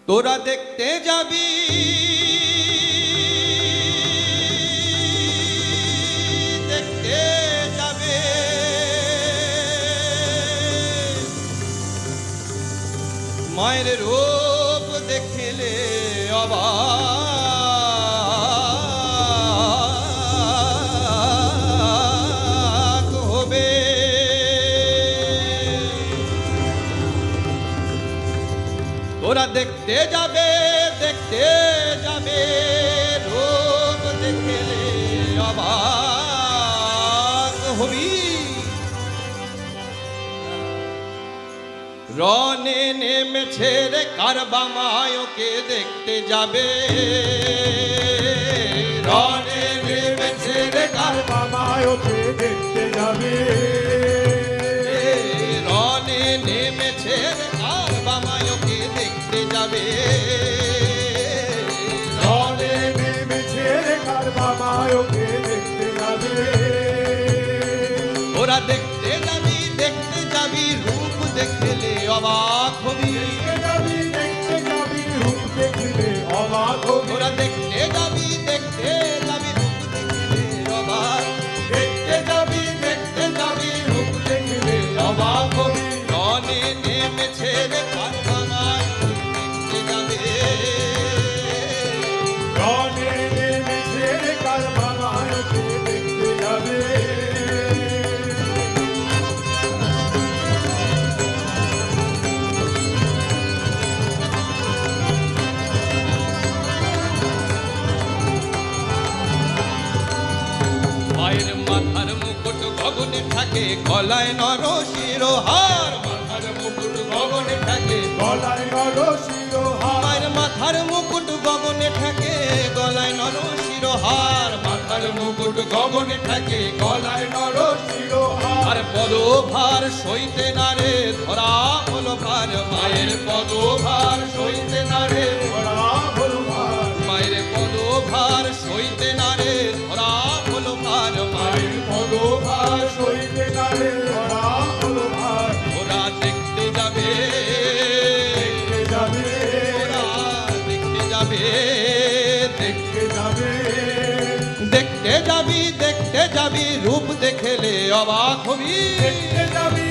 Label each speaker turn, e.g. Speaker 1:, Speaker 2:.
Speaker 1: তোরা দেখতে যাবি দেখতে যাবে মায়ের রূপ দেখলে অবাক হবে। তোরা দেখতে যাবে রূপ দেখলে অবাক হবি। রনে নেমেছে রে কারবা মায়োকে দেখতে যাবে। রনে নেমেছে রে
Speaker 2: কারবা মায়োকে দেখতে যাবে।
Speaker 1: রনে নেমেছে রে কারবা মায়োকে দেখতে যাবে।
Speaker 2: রনে নেমেছে রে কারবা মায়োকে দেখতে যাবে।
Speaker 1: ওরা দেখতে যাবি রূপ দেখলে অবাক হবি।
Speaker 2: রূপ দেখলে অবাক হবি।
Speaker 1: ওরা দেখতে যাবি রূপ দেখলে অবাক।
Speaker 2: দেখতে যাবি রূপ দেখলে অবাক হবি।
Speaker 1: রনে নেমেছে রে কারবা মায়োকে দেখতে যাবে।
Speaker 2: রনে নেমেছে রে কারবা মায়োকে দেখতে যাবে।
Speaker 1: মায়ের মাথার মুকুট গগনে থাকে গলায় নরশিরোহার। মাথার মুকুট গগনে থাকে
Speaker 2: গলায় নরশিরোহার।
Speaker 1: মায়ের মাথার মুকুট গগনে থাকে গলায় নরশিরোহার। মাথার মুকুট গগনে থাকে
Speaker 2: গলায় নরশিরোহার।
Speaker 1: আর পদভার সইতে না রে ধরা হলো ভার। মায়ের পদভার সইতে না রে
Speaker 2: ধরা হলো ভার।
Speaker 1: মায়ের পদভার সইতে না রে ধরা হলো ভার। মায়ের
Speaker 2: পদভার সইতে না রে ধরা হলো ভার।
Speaker 1: ওরা দেখতে যাবে ওরা দেখতে যাবে দেখতে যাবি রূপ দেখলে অবাক হবি।
Speaker 2: দেখতে যাবি